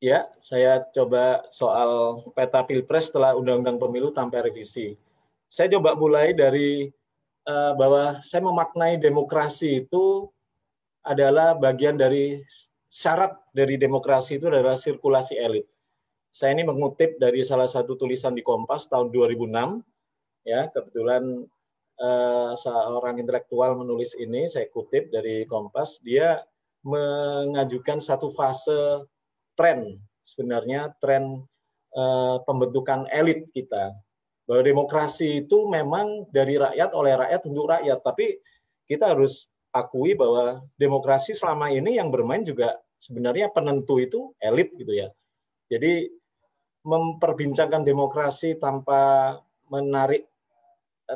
Ya, saya coba soal peta Pilpres setelah Undang-Undang Pemilu tanpa revisi. Saya coba mulai dari bahwa saya memaknai demokrasi itu adalah bagian dari syarat dari demokrasi itu adalah sirkulasi elit. Saya ini mengutip dari salah satu tulisan di Kompas tahun 2006, ya kebetulan seorang intelektual menulis ini, saya kutip dari Kompas, dia mengajukan satu fase tren, sebenarnya tren pembentukan elit kita. Bahwa demokrasi itu memang dari rakyat, oleh rakyat, untuk rakyat. Tapi kita harus akui bahwa demokrasi selama ini yang bermain juga sebenarnya penentu itu elit gitu ya. Jadi memperbincangkan demokrasi tanpa menarik,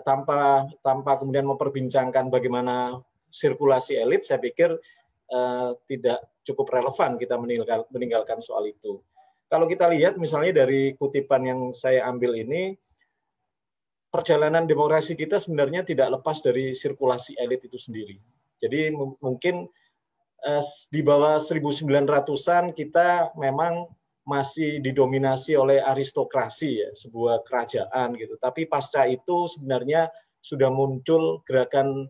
tanpa kemudian memperbincangkan bagaimana sirkulasi elit, saya pikir tidak cukup relevan kita meninggalkan soal itu. Kalau kita lihat misalnya dari kutipan yang saya ambil ini, perjalanan demokrasi kita sebenarnya tidak lepas dari sirkulasi elit itu sendiri. Jadi mungkin di bawah 1900-an kita memang masih didominasi oleh aristokrasi ya, sebuah kerajaan gitu. Tapi pasca itu sebenarnya sudah muncul gerakan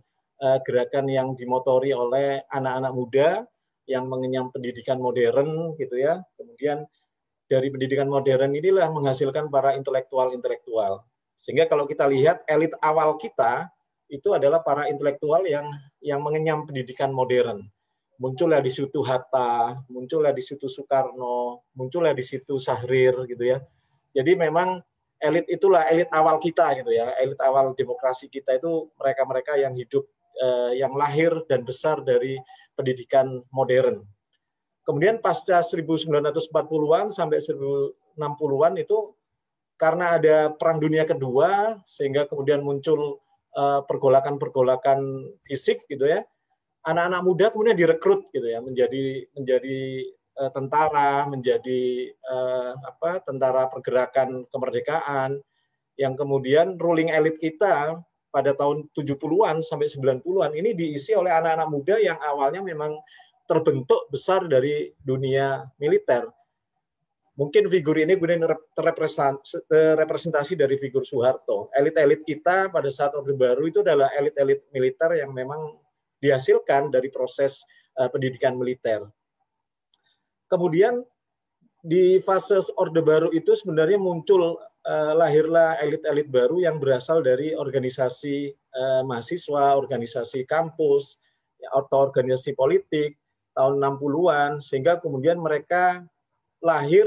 yang dimotori oleh anak-anak muda yang mengenyam pendidikan modern gitu ya. Kemudian dari pendidikan modern inilah menghasilkan para intelektual-intelektual. Sehingga kalau kita lihat elit awal kita itu adalah para intelektual yang mengenyam pendidikan modern. Muncullah di situ Hatta, muncullah di situ Soekarno, muncullah di situ Syahrir gitu ya. Jadi memang elit itulah elit awal kita gitu ya. Elit awal demokrasi kita itu mereka-mereka yang hidup, yang lahir dan besar dari pendidikan modern. Kemudian pasca 1940-an sampai 1960-an itu karena ada Perang Dunia Kedua, sehingga kemudian muncul pergolakan-pergolakan fisik gitu ya. Anak-anak muda kemudian direkrut gitu ya, menjadi tentara, menjadi tentara pergerakan kemerdekaan, yang kemudian ruling elite kita pada tahun 70-an sampai 90-an ini diisi oleh anak-anak muda yang awalnya memang terbentuk besar dari dunia militer. Mungkin figur ini kemudian representasi dari figur Soeharto. Elit-elit kita pada saat Orde Baru itu adalah elit-elit militer yang memang dihasilkan dari proses pendidikan militer. Kemudian di fase Orde Baru itu sebenarnya muncul, lahirlah elit-elit baru yang berasal dari organisasi mahasiswa, organisasi kampus, atau organisasi politik tahun 60-an, sehingga kemudian mereka lahir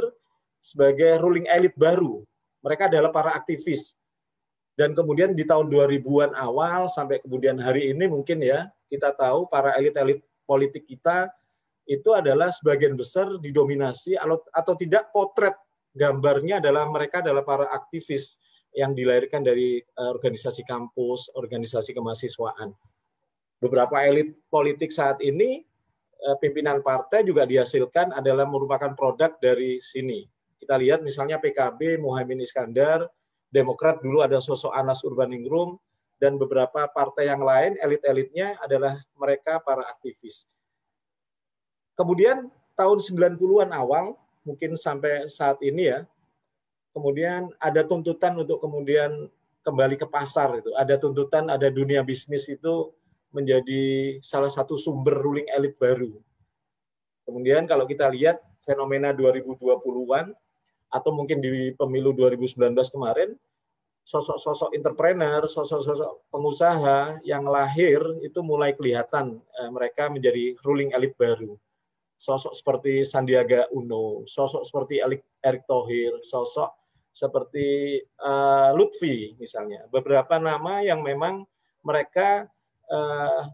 sebagai ruling elite baru. Mereka adalah para aktivis. Dan kemudian di tahun 2000-an awal sampai kemudian hari ini mungkin ya, kita tahu para elit-elit politik kita itu adalah sebagian besar didominasi atau tidak potret gambarnya adalah mereka adalah para aktivis yang dilahirkan dari organisasi kampus, organisasi kemahasiswaan. Beberapa elit politik saat ini, pimpinan partai juga dihasilkan adalah merupakan produk dari sini. Kita lihat misalnya PKB, Muhaimin Iskandar, Demokrat dulu ada sosok Anas Urbaningrum, dan beberapa partai yang lain, elit-elitnya adalah mereka para aktivis. Kemudian tahun 90-an awal, mungkin sampai saat ini ya, kemudian ada tuntutan untuk kemudian kembali ke pasar. Itu. Ada tuntutan, ada dunia bisnis itu menjadi salah satu sumber ruling elit baru. Kemudian kalau kita lihat fenomena 2020-an, atau mungkin di pemilu 2019 kemarin, sosok-sosok entrepreneur, sosok-sosok pengusaha yang lahir itu mulai kelihatan mereka menjadi ruling elit baru. Sosok seperti Sandiaga Uno, sosok seperti Erick Thohir, sosok seperti Lutfi misalnya. Beberapa nama yang memang mereka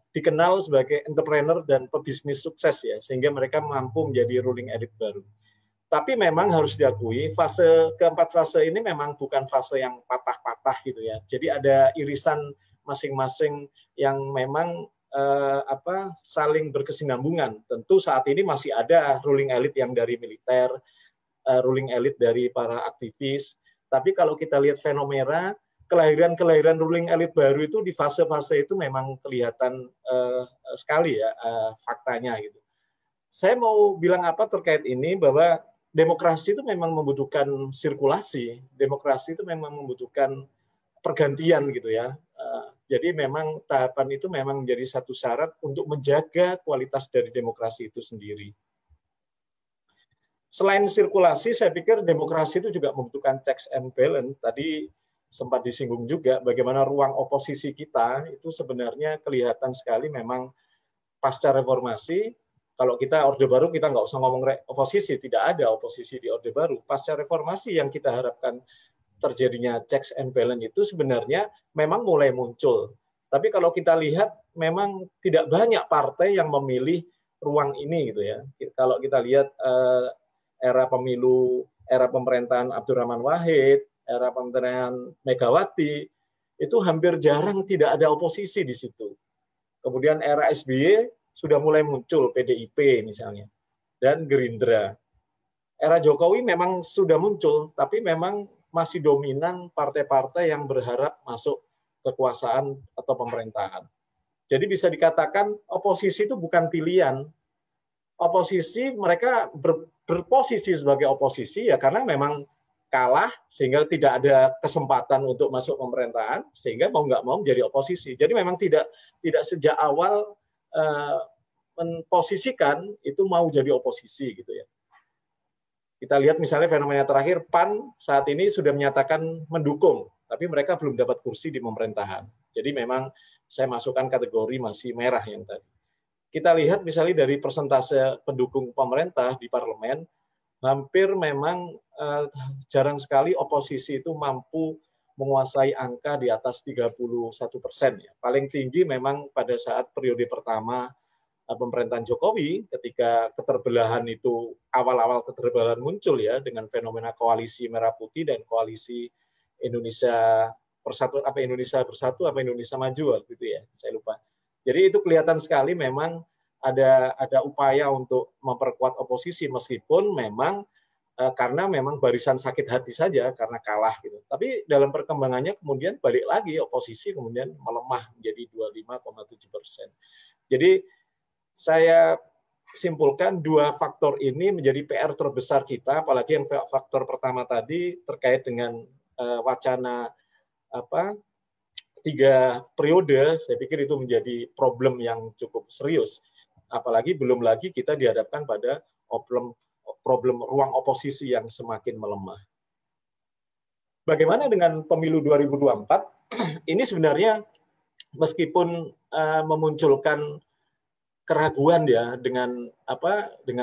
dikenal sebagai entrepreneur dan pebisnis sukses ya, sehingga mereka mampu menjadi ruling elite baru. Tapi memang harus diakui keempat fase ini memang bukan fase yang patah-patah gitu ya. Jadi ada irisan masing-masing yang memang saling berkesinambungan. Tentu saat ini masih ada ruling elite yang dari militer, ruling elite dari para aktivis. Tapi kalau kita lihat fenomena kelahiran ruling elite baru itu di fase-fase itu memang kelihatan sekali ya faktanya gitu. Saya mau bilang apa terkait ini, bahwa demokrasi itu memang membutuhkan sirkulasi, demokrasi itu memang membutuhkan pergantian gitu ya. Jadi memang tahapan itu memang menjadi satu syarat untuk menjaga kualitas dari demokrasi itu sendiri. Selain sirkulasi, saya pikir demokrasi itu juga membutuhkan checks and balance. Tadi sempat disinggung juga bagaimana ruang oposisi kita itu sebenarnya kelihatan sekali memang pasca reformasi. Kalau kita Orde Baru, kita nggak usah ngomong oposisi, tidak ada oposisi di Orde Baru. Pasca reformasi yang kita harapkan terjadinya checks and balance itu sebenarnya memang mulai muncul. Tapi kalau kita lihat memang tidak banyak partai yang memilih ruang ini gitu ya. Kalau kita lihat era pemilu, era pemerintahan Abdurrahman Wahid, era pemerintahan Megawati, itu hampir jarang tidak ada oposisi di situ. Kemudian era SBY sudah mulai muncul PDIP misalnya, dan Gerindra. Era Jokowi memang sudah muncul, tapi memang masih dominan partai-partai yang berharap masuk kekuasaan atau pemerintahan. Jadi bisa dikatakan oposisi itu bukan pilihan. Oposisi mereka berposisi sebagai oposisi ya karena memang kalah sehingga tidak ada kesempatan untuk masuk pemerintahan sehingga mau nggak mau menjadi oposisi. Jadi memang tidak sejak awal memposisikan itu mau jadi oposisi gitu ya. Kita lihat misalnya fenomena terakhir, PAN saat ini sudah menyatakan mendukung, tapi mereka belum dapat kursi di pemerintahan. Jadi memang saya masukkan kategori masih merah yang tadi. Kita lihat misalnya dari persentase pendukung pemerintah di parlemen, hampir memang jarang sekali oposisi itu mampu menguasai angka di atas 31%. Ya. Paling tinggi memang pada saat periode pertama pemerintahan Jokowi ketika keterbelahan itu awal-awal keterbelahan muncul ya dengan fenomena koalisi Merah Putih dan koalisi Indonesia Bersatu apa Indonesia Bersatu apa Indonesia Maju gitu ya saya lupa. Jadi itu kelihatan sekali memang ada upaya untuk memperkuat oposisi meskipun memang karena memang barisan sakit hati saja karena kalah gitu. Tapi dalam perkembangannya kemudian balik lagi oposisi kemudian melemah menjadi 25,7%. Jadi saya simpulkan dua faktor ini menjadi PR terbesar kita, apalagi yang faktor pertama tadi terkait dengan wacana 3 periode, saya pikir itu menjadi problem yang cukup serius. Apalagi belum lagi kita dihadapkan pada problem ruang oposisi yang semakin melemah. Bagaimana dengan pemilu 2024? Ini sebenarnya meskipun memunculkan keraguan ya dengan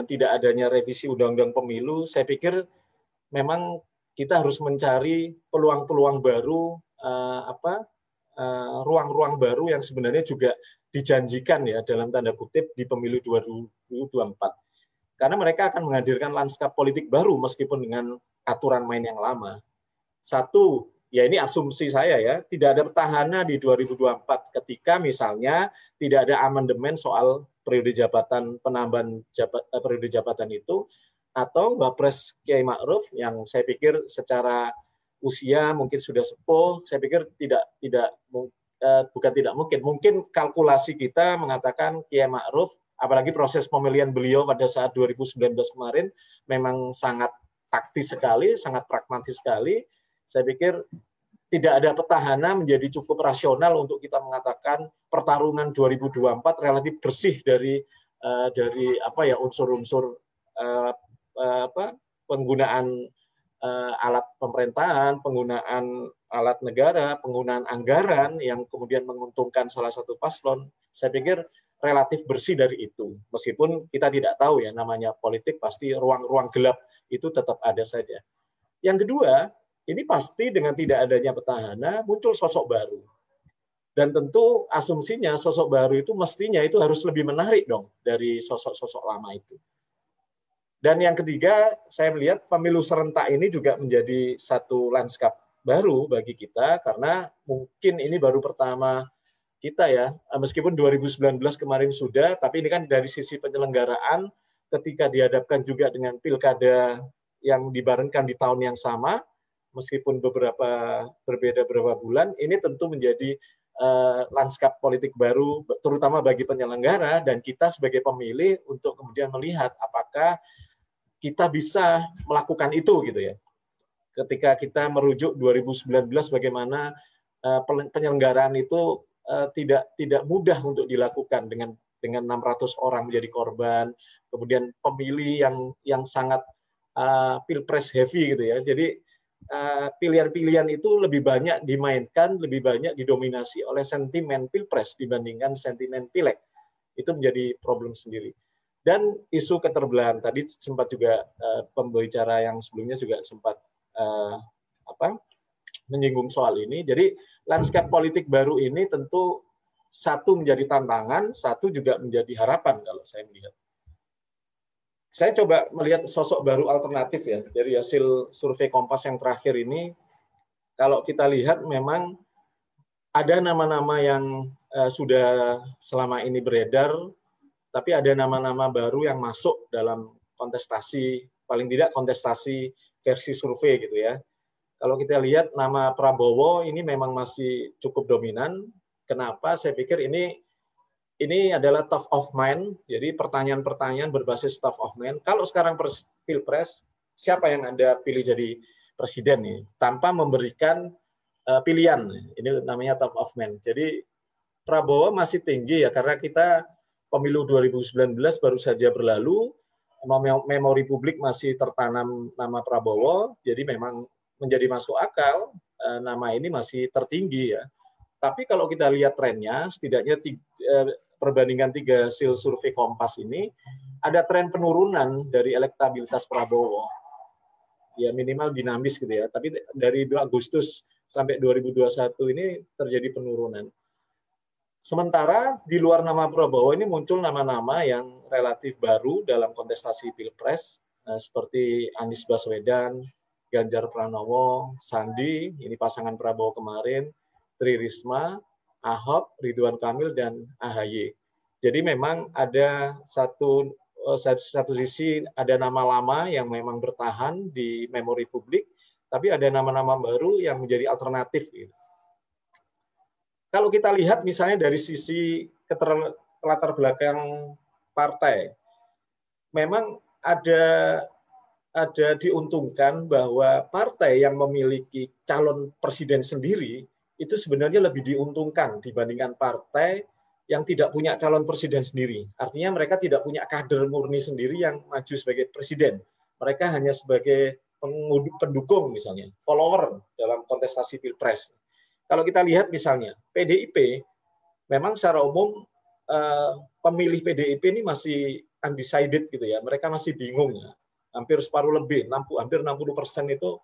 tidak adanya revisi undang-undang pemilu, saya pikir memang kita harus mencari peluang-peluang baru, ruang-ruang baru yang sebenarnya juga dijanjikan ya dalam tanda kutip di pemilu 2024. Karena mereka akan menghadirkan lanskap politik baru meskipun dengan aturan main yang lama. Satu, ya ini asumsi saya ya, tidak ada petahana di 2024 ketika misalnya tidak ada amandemen soal periode jabatan penambahan periode jabatan itu atau Wapres Kiai Ma'ruf yang saya pikir secara usia mungkin sudah sepuh, saya pikir bukan tidak mungkin kalkulasi kita mengatakan Kiai Ma'ruf apalagi proses pemilihan beliau pada saat 2019 kemarin memang sangat taktis sekali, sangat pragmatis sekali. Saya pikir tidak ada petahana menjadi cukup rasional untuk kita mengatakan pertarungan 2024 relatif bersih dari unsur-unsur penggunaan alat pemerintahan, penggunaan alat negara, penggunaan anggaran yang kemudian menguntungkan salah satu paslon. Saya pikir relatif bersih dari itu. Meskipun kita tidak tahu ya namanya politik pasti ruang-ruang gelap itu tetap ada saja. Yang kedua, ini pasti dengan tidak adanya petahana muncul sosok baru. Dan tentu asumsinya sosok baru itu mestinya itu harus lebih menarik dong dari sosok-sosok lama itu. Dan yang ketiga, saya melihat pemilu serentak ini juga menjadi satu lanskap baru bagi kita karena mungkin ini baru pertama kita ya, meskipun 2019 kemarin sudah, tapi ini kan dari sisi penyelenggaraan ketika dihadapkan juga dengan pilkada yang dibarengkan di tahun yang sama, meskipun berbeda beberapa bulan, ini tentu menjadi lanskap politik baru, terutama bagi penyelenggara dan kita sebagai pemilih untuk kemudian melihat apakah kita bisa melakukan itu gitu ya. Ketika kita merujuk 2019 bagaimana penyelenggaraan itu tidak mudah untuk dilakukan dengan 600 orang menjadi korban, kemudian pemilih yang sangat pilpres heavy gitu ya. Jadi pilihan-pilihan itu lebih banyak dimainkan, lebih banyak didominasi oleh sentimen pilpres dibandingkan sentimen pileg. Itu menjadi problem sendiri. Dan isu keterbelahan tadi sempat juga pembicara yang sebelumnya juga sempat menyinggung soal ini. Jadi landscape politik baru ini tentu satu menjadi tantangan, satu juga menjadi harapan kalau saya melihat. Saya coba melihat sosok baru alternatif ya dari hasil survei Kompas yang terakhir ini. Kalau kita lihat memang ada nama-nama yang sudah selama ini beredar, tapi ada nama-nama baru yang masuk dalam kontestasi, paling tidak kontestasi versi survei gitu ya. Kalau kita lihat nama Prabowo ini memang masih cukup dominan. Kenapa? Saya pikir ini adalah top of mind. Jadi pertanyaan-pertanyaan berbasis top of mind. Kalau sekarang pilpres, siapa yang Anda pilih jadi presiden nih? Tanpa memberikan pilihan. Ini namanya top of mind. Jadi Prabowo masih tinggi ya karena kita pemilu 2019 baru saja berlalu, memori publik masih tertanam nama Prabowo, jadi memang menjadi masuk akal nama ini masih tertinggi ya. Tapi kalau kita lihat trennya, setidaknya perbandingan 3 hasil survei Kompas ini, ada tren penurunan dari elektabilitas Prabowo. Ya minimal dinamis gitu ya, tapi dari 2 Agustus sampai 2021 ini terjadi penurunan. Sementara di luar nama Prabowo ini muncul nama-nama yang relatif baru dalam kontestasi Pilpres, seperti Anies Baswedan, Ganjar Pranowo, Sandi, ini pasangan Prabowo kemarin, Tri Risma, Ahok, Ridwan Kamil, dan AHY. Jadi memang ada satu sisi ada nama lama yang memang bertahan di memori publik, tapi ada nama-nama baru yang menjadi alternatif. Kalau kita lihat misalnya dari sisi latar belakang partai, memang ada diuntungkan bahwa partai yang memiliki calon presiden sendiri itu sebenarnya lebih diuntungkan dibandingkan partai yang tidak punya calon presiden sendiri. Artinya mereka tidak punya kader murni sendiri yang maju sebagai presiden. Mereka hanya sebagai pendukung misalnya, follower dalam kontestasi Pilpres. Kalau kita lihat misalnya, PDIP, memang secara umum pemilih PDIP ini masih undecided gitu ya, mereka masih bingung ya. Hampir separuh lebih, hampir 60% itu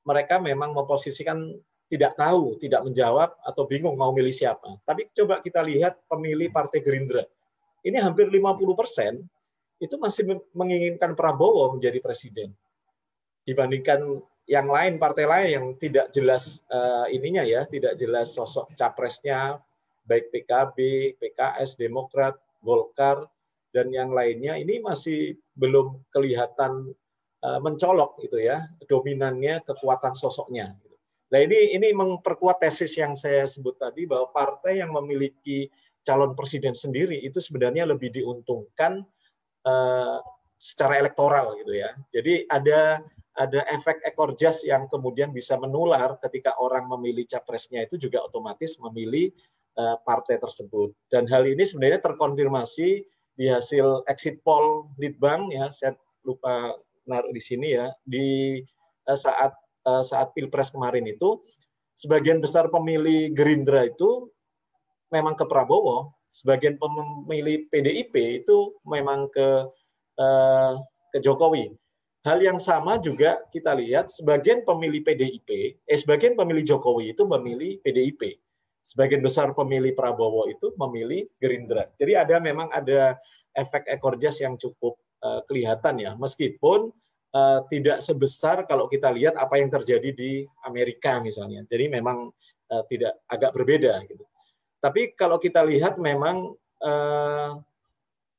mereka memang memposisikan tidak tahu, tidak menjawab, atau bingung mau milih siapa. Tapi coba kita lihat pemilih Partai Gerindra. Ini hampir 50% itu masih menginginkan Prabowo menjadi presiden. Dibandingkan yang lain, partai lain yang tidak jelas ininya ya, tidak jelas sosok capresnya, baik PKB, PKS, Demokrat, Golkar, dan yang lainnya, ini masih belum kelihatan mencolok gitu ya, dominannya kekuatan sosoknya. Nah ini memperkuat tesis yang saya sebut tadi bahwa partai yang memiliki calon presiden sendiri itu sebenarnya lebih diuntungkan secara elektoral gitu ya. Jadi ada efek ekor jas yang kemudian bisa menular ketika orang memilih capresnya itu juga otomatis memilih partai tersebut. Dan hal ini sebenarnya terkonfirmasi di hasil exit poll Litbang ya, saya lupa naruh di sini ya, di saat Pilpres kemarin itu sebagian besar pemilih Gerindra itu memang ke Prabowo, sebagian pemilih PDIP itu memang ke Jokowi. Hal yang sama juga kita lihat sebagian pemilih PDIP, sebagian pemilih Jokowi itu memilih PDIP. Sebagian besar pemilih Prabowo itu memilih Gerindra. Jadi memang ada efek ekor jas yang cukup kelihatan ya, meskipun tidak sebesar kalau kita lihat apa yang terjadi di Amerika misalnya. Jadi memang tidak agak berbeda gitu. Tapi kalau kita lihat memang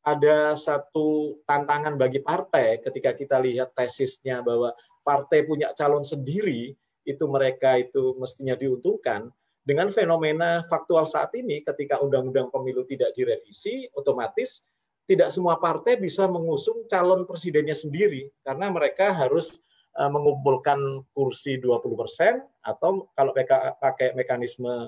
ada satu tantangan bagi partai ketika kita lihat tesisnya bahwa partai punya calon sendiri, itu mereka itu mestinya diuntungkan. Dengan fenomena faktual saat ini, ketika Undang-Undang Pemilu tidak direvisi, otomatis tidak semua partai bisa mengusung calon presidennya sendiri karena mereka harus mengumpulkan kursi 20% atau kalau pakai mekanisme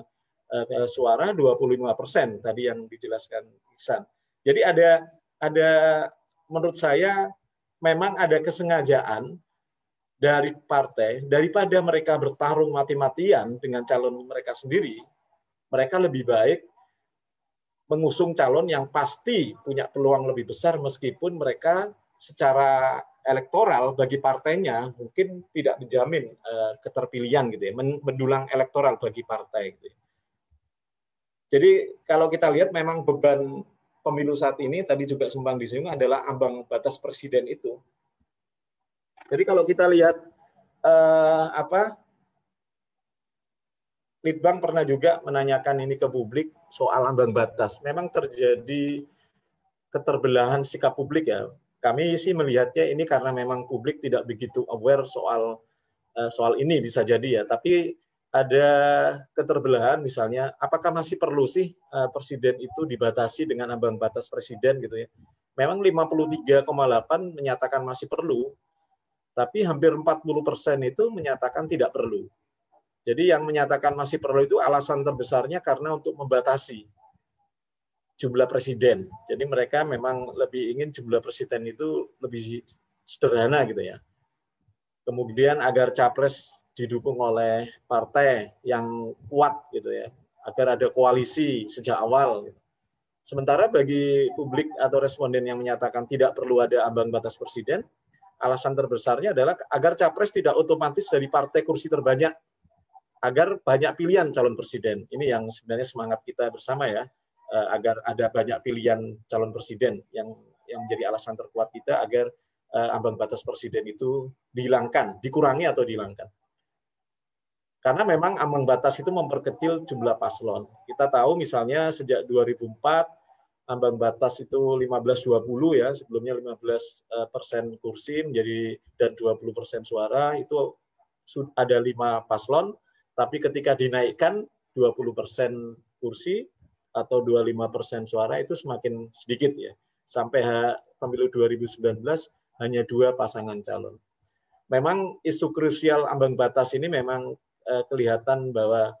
suara 25% tadi yang dijelaskan Ihsan. Jadi ada menurut saya memang ada kesengajaan dari partai daripada mereka bertarung mati-matian dengan calon mereka sendiri, mereka lebih baik mengusung calon yang pasti punya peluang lebih besar meskipun mereka secara elektoral bagi partainya mungkin tidak menjamin keterpilihan gitu ya, mendulang elektoral bagi partai gitu ya. Jadi kalau kita lihat memang beban pemilu saat ini tadi juga sempat disinggung adalah ambang batas presiden itu. Jadi kalau kita lihat Litbang pernah juga menanyakan ini ke publik soal ambang batas. Memang terjadi keterbelahan sikap publik ya. Kami sih melihatnya ini karena memang publik tidak begitu aware soal ini bisa jadi ya. Tapi ada keterbelahan misalnya, apakah masih perlu sih presiden itu dibatasi dengan ambang batas presiden gitu ya. Memang 53,8 menyatakan masih perlu, tapi hampir 40% itu menyatakan tidak perlu. Jadi yang menyatakan masih perlu itu alasan terbesarnya karena untuk membatasi jumlah presiden. Jadi mereka memang lebih ingin jumlah presiden itu lebih sederhana gitu ya. Kemudian agar capres didukung oleh partai yang kuat gitu ya, agar ada koalisi sejak awal. Gitu. Sementara bagi publik atau responden yang menyatakan tidak perlu ada ambang batas presiden, alasan terbesarnya adalah agar capres tidak otomatis dari partai kursi terbanyak, agar banyak pilihan calon presiden. Ini yang sebenarnya semangat kita bersama ya, agar ada banyak pilihan calon presiden yang menjadi alasan terkuat kita agar ambang batas presiden itu dihilangkan, dikurangi atau dihilangkan. Karena memang ambang batas itu memperkecil jumlah paslon. Kita tahu misalnya sejak 2004 ambang batas itu 15-20 ya, sebelumnya 15% kursi menjadi dan 20% suara, itu ada 5 paslon, tapi ketika dinaikkan 20% kursi atau 25% suara itu semakin sedikit ya. Sampai pemilu 2019 hanya 2 pasangan calon. Memang isu krusial ambang batas ini memang kelihatan bahwa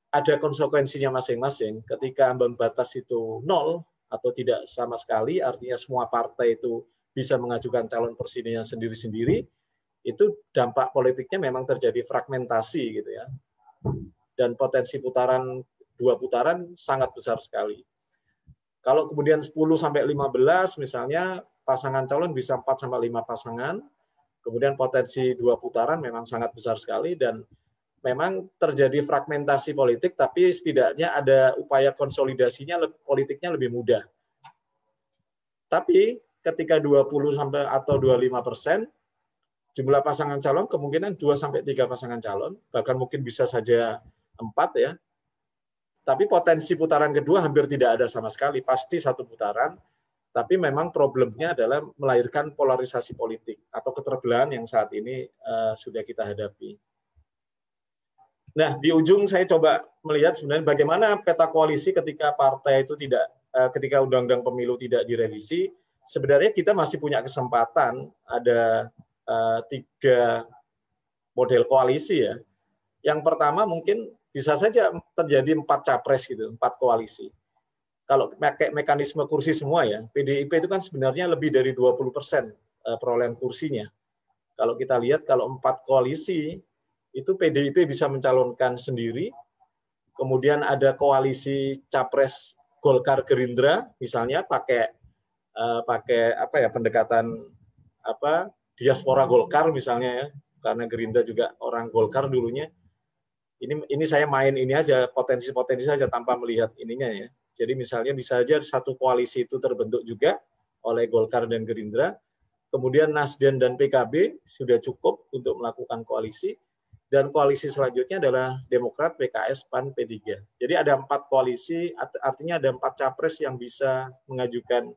ada konsekuensinya masing-masing. Ketika ambang batas itu 0 atau tidak sama sekali, artinya semua partai itu bisa mengajukan calon presidennya sendiri-sendiri, itu dampak politiknya memang terjadi fragmentasi gitu ya. Dan potensi putaran 2 putaran sangat besar sekali. Kalau kemudian 10 sampai 15 misalnya pasangan calon bisa 4 sampai 5 pasangan, kemudian potensi 2 putaran memang sangat besar sekali dan memang terjadi fragmentasi politik, tapi setidaknya ada upaya konsolidasinya politiknya lebih mudah. Tapi ketika 20 sampai atau 25% jumlah pasangan calon kemungkinan 2 sampai 3 pasangan calon, bahkan mungkin bisa saja 4 ya. Tapi potensi putaran kedua hampir tidak ada sama sekali, pasti 1 putaran. Tapi memang problemnya adalah melahirkan polarisasi politik atau keterbelahan yang saat ini sudah kita hadapi. Nah, di ujung saya coba melihat sebenarnya bagaimana peta koalisi ketika partai itu tidak, ketika undang-undang pemilu tidak direvisi, sebenarnya kita masih punya kesempatan ada 3 model koalisi ya. Yang pertama mungkin bisa saja terjadi 4 capres gitu, 4 koalisi. Kalau pakai mekanisme kursi semua ya, PDIP itu kan sebenarnya lebih dari 20% perolehan kursinya. Kalau kita lihat kalau 4 koalisi, itu PDIP bisa mencalonkan sendiri, kemudian ada koalisi capres Golkar Gerindra, misalnya pakai pendekatan diaspora Golkar misalnya ya, karena Gerindra juga orang Golkar dulunya. Ini saya main ini aja potensi-potensi saja tanpa melihat ininya ya. Jadi misalnya bisa saja satu koalisi itu terbentuk juga oleh Golkar dan Gerindra, kemudian Nasdem dan PKB sudah cukup untuk melakukan koalisi, dan koalisi selanjutnya adalah Demokrat, PKS, PAN, P3. Jadi ada 4 koalisi, artinya ada 4 capres yang bisa mengajukan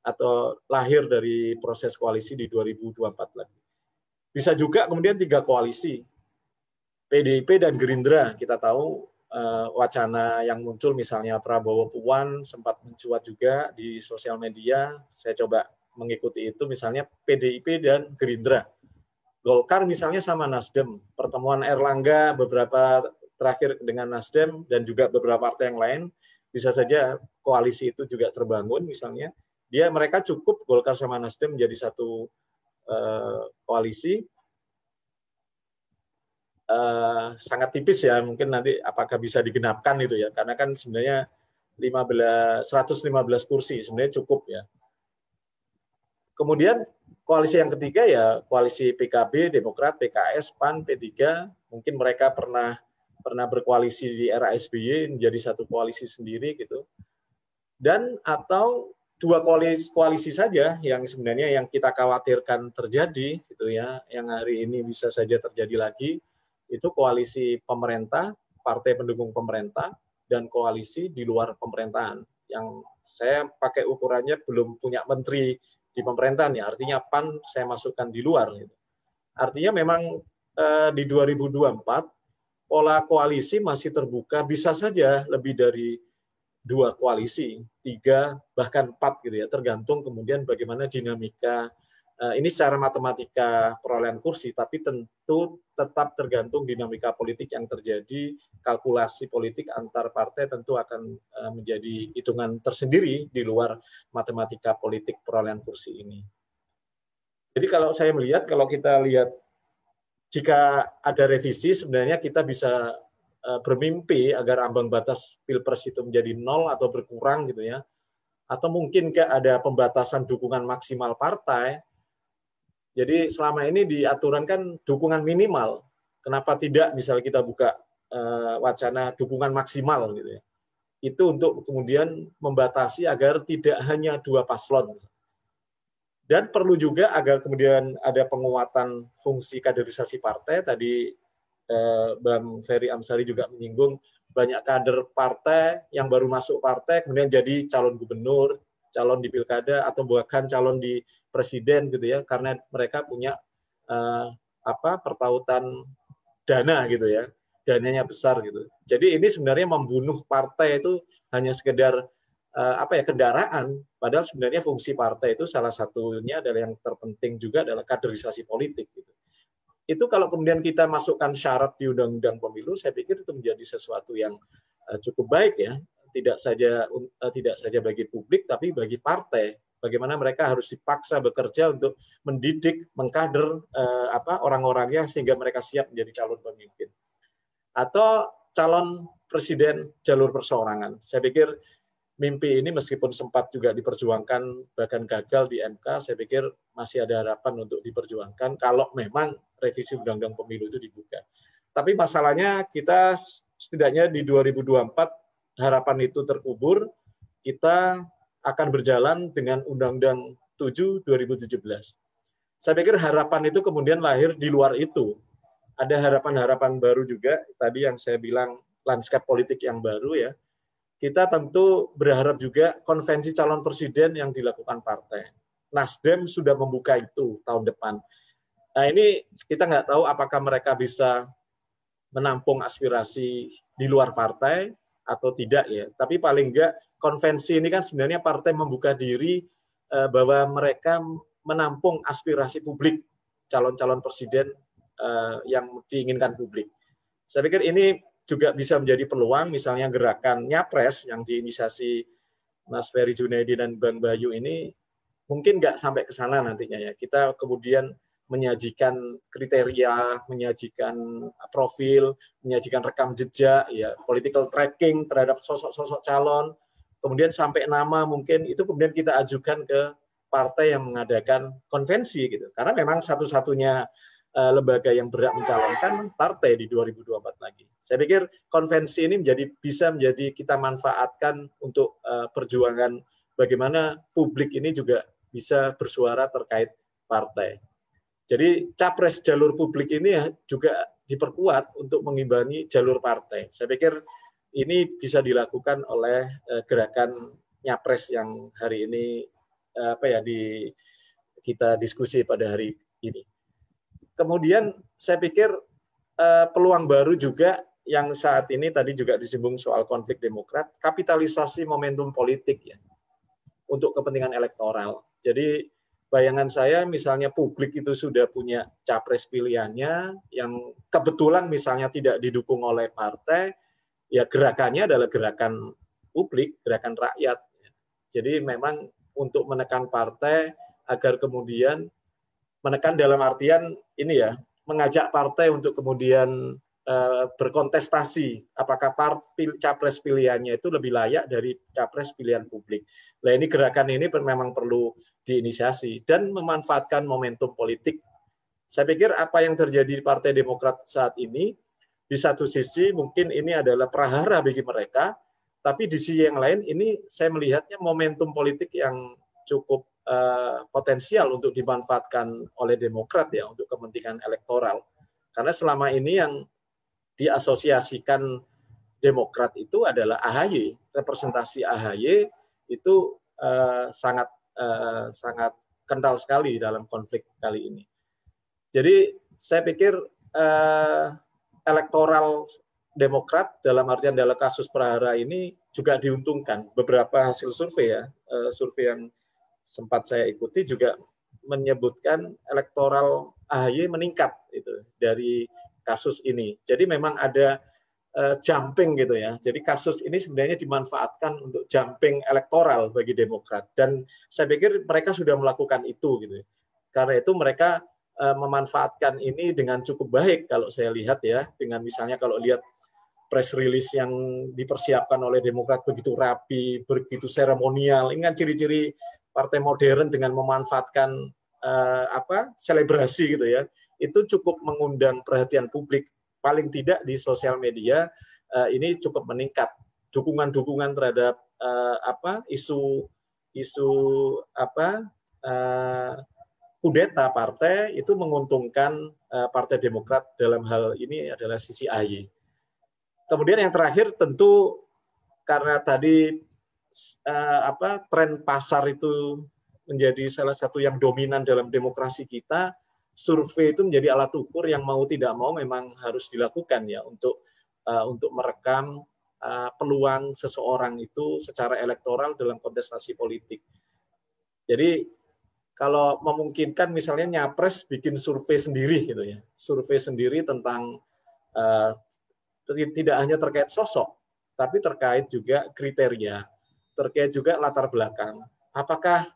atau lahir dari proses koalisi di 2024 lagi. Bisa juga kemudian 3 koalisi, PDIP dan Gerindra. Kita tahu wacana yang muncul, misalnya Prabowo Puan sempat mencuat juga di sosial media. Saya coba mengikuti itu, misalnya PDIP dan Gerindra. Golkar misalnya sama Nasdem, pertemuan Erlangga beberapa terakhir dengan Nasdem dan juga beberapa partai yang lain, bisa saja koalisi itu juga terbangun misalnya. Mereka cukup Golkar sama Nasdem menjadi satu koalisi. Sangat tipis ya, mungkin nanti apakah bisa digenapkan itu ya, karena kan sebenarnya 115 kursi sebenarnya cukup ya. Kemudian koalisi yang ketiga ya koalisi PKB, Demokrat, PKS, PAN, P3, mungkin mereka pernah berkoalisi di era SBY menjadi satu koalisi sendiri gitu. Dan atau dua koalisi saja yang sebenarnya yang kita khawatirkan terjadi gitu ya, yang hari ini bisa saja terjadi lagi, itu koalisi pemerintah, partai pendukung pemerintah, dan koalisi di luar pemerintahan. Yang saya pakai ukurannya belum punya menteri di pemerintahan ya, artinya PAN saya masukkan di luar. Gitu. Artinya memang di 2024 pola koalisi masih terbuka, bisa saja lebih dari 2 koalisi, 3 bahkan 4 gitu ya, tergantung kemudian bagaimana dinamika. Ini secara matematika perolehan kursi, tapi tentu tetap tergantung dinamika politik yang terjadi, kalkulasi politik antar partai tentu akan menjadi hitungan tersendiri di luar matematika politik perolehan kursi ini. Jadi kalau saya melihat, kalau kita lihat jika ada revisi, sebenarnya kita bisa bermimpi agar ambang batas Pilpres itu menjadi 0 atau berkurang gitu ya. Atau mungkin ada pembatasan dukungan maksimal partai. Jadi selama ini di aturan kan dukungan minimal. Kenapa tidak misalnya kita buka wacana dukungan maksimal gitu ya. Itu untuk kemudian membatasi agar tidak hanya 2 paslon. Dan perlu juga agar kemudian ada penguatan fungsi kaderisasi partai. Tadi Bang Ferry Amsari juga menyinggung banyak kader partai yang baru masuk partai kemudian jadi calon gubernur, calon di pilkada atau bahkan calon di presiden gitu ya, karena mereka punya pertautan dana gitu ya, dananya besar gitu. Jadi ini sebenarnya membunuh partai itu hanya sekedar kendaraan, padahal sebenarnya fungsi partai itu salah satunya adalah yang terpenting juga adalah kaderisasi politik gitu. Itu kalau kemudian kita masukkan syarat di Undang-Undang Pemilu, saya pikir itu menjadi sesuatu yang cukup baik ya, tidak saja bagi publik, tapi bagi partai. Bagaimana mereka harus dipaksa bekerja untuk mendidik, mengkader orang-orangnya sehingga mereka siap menjadi calon pemimpin. Atau calon presiden jalur perseorangan. Saya pikir mimpi ini meskipun sempat juga diperjuangkan bahkan gagal di MK, saya pikir masih ada harapan untuk diperjuangkan kalau memang revisi Undang-Undang Pemilu itu dibuka. Tapi masalahnya kita setidaknya di 2024 harapan itu terkubur, kita akan berjalan dengan Undang-Undang 7 2017. Saya pikir harapan itu kemudian lahir di luar itu. Ada harapan-harapan baru juga, tadi yang saya bilang lanskap politik yang baru ya. Kita tentu berharap juga konvensi calon presiden yang dilakukan partai. Nasdem sudah membuka itu tahun depan. Nah ini kita nggak tahu apakah mereka bisa menampung aspirasi di luar partai atau tidak ya. Tapi paling enggak konvensi ini kan sebenarnya partai membuka diri bahwa mereka menampung aspirasi publik calon-calon presiden yang diinginkan publik. Saya pikir ini juga bisa menjadi peluang, misalnya gerakan Nyapres yang diinisiasi Mas Ferry Junaidi dan Bang Bayu ini mungkin nggak sampai ke sana nantinya ya. Kita kemudian menyajikan kriteria, menyajikan profil, menyajikan rekam jejak, ya political tracking terhadap sosok-sosok calon, kemudian sampai nama mungkin itu kemudian kita ajukan ke partai yang mengadakan konvensi gitu. Karena memang satu-satunya lembaga yang berhak mencalonkan partai di 2024 lagi. Saya pikir konvensi ini bisa menjadi kita manfaatkan untuk perjuangan bagaimana publik ini juga bisa bersuara terkait partai. Jadi capres jalur publik ini juga diperkuat untuk mengimbangi jalur partai. Saya pikir ini bisa dilakukan oleh gerakan Nyapres yang hari ini kita diskusi pada hari ini. Kemudian saya pikir peluang baru juga yang saat ini tadi juga disinggung soal konflik Demokrat, kapitalisasi momentum politik ya untuk kepentingan elektoral. Jadi bayangan saya misalnya publik itu sudah punya capres pilihannya yang kebetulan misalnya tidak didukung oleh partai, ya gerakannya adalah gerakan publik, gerakan rakyat. Jadi memang untuk menekan partai agar kemudian menekan dalam artian ini ya, mengajak partai untuk kemudian berkontestasi apakah capres pilihannya itu lebih layak dari capres pilihan publik. Nah ini gerakan ini memang perlu diinisiasi dan memanfaatkan momentum politik. Saya pikir apa yang terjadi di Partai Demokrat saat ini, di satu sisi mungkin ini adalah prahara bagi mereka, tapi di sisi yang lain ini saya melihatnya momentum politik yang cukup potensial untuk dimanfaatkan oleh Demokrat ya untuk kepentingan elektoral. Karena selama ini yang diasosiasikan Demokrat itu adalah AHY, representasi AHY itu sangat kental sekali dalam konflik kali ini. Jadi saya pikir elektoral Demokrat dalam artian dalam kasus Prahara ini juga diuntungkan. Beberapa hasil survei ya, survei yang sempat saya ikuti juga menyebutkan elektoral AHY meningkat itu dari kasus ini. Jadi memang ada jumping gitu ya. Jadi kasus ini sebenarnya dimanfaatkan untuk jumping elektoral bagi Demokrat dan saya pikir mereka sudah melakukan itu gitu. Karena itu mereka memanfaatkan ini dengan cukup baik kalau saya lihat ya, dengan misalnya kalau lihat press release yang dipersiapkan oleh Demokrat begitu rapi, begitu seremonial. Ini kan ciri-ciri partai modern dengan memanfaatkan selebrasi gitu ya. Itu cukup mengundang perhatian publik, paling tidak di sosial media ini cukup meningkat. Dukungan-dukungan terhadap isu kudeta partai itu menguntungkan Partai Demokrat dalam hal ini adalah sisi AHY. Kemudian yang terakhir tentu karena tadi tren pasar itu menjadi salah satu yang dominan dalam demokrasi kita, survei itu menjadi alat ukur yang mau tidak mau memang harus dilakukan ya untuk merekam peluang seseorang itu secara elektoral dalam kontestasi politik. Jadi kalau memungkinkan misalnya nyapres bikin survei sendiri gitu ya, survei sendiri tentang tidak hanya terkait sosok, tapi terkait juga kriteria, terkait juga latar belakang. Apakah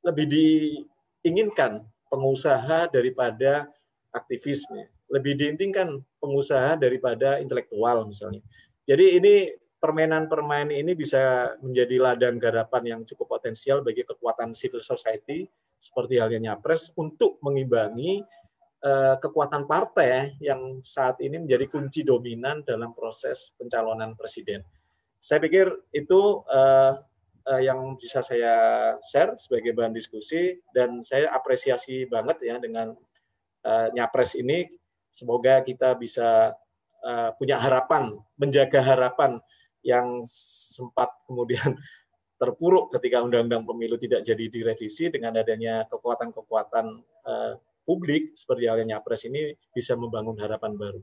lebih diinginkan pengusaha daripada aktivisme, lebih diinginkan pengusaha daripada intelektual misalnya. Jadi ini permainan ini bisa menjadi ladang garapan yang cukup potensial bagi kekuatan civil society seperti halnya Nyapres untuk mengimbangi kekuatan partai yang saat ini menjadi kunci dominan dalam proses pencalonan presiden. Saya pikir itu yang bisa saya share sebagai bahan diskusi dan saya apresiasi banget ya dengan Nyapres ini. Semoga kita bisa punya harapan, menjaga harapan yang sempat kemudian terpuruk ketika Undang-Undang Pemilu tidak jadi direvisi dengan adanya kekuatan-kekuatan publik seperti halnya Nyapres ini bisa membangun harapan baru.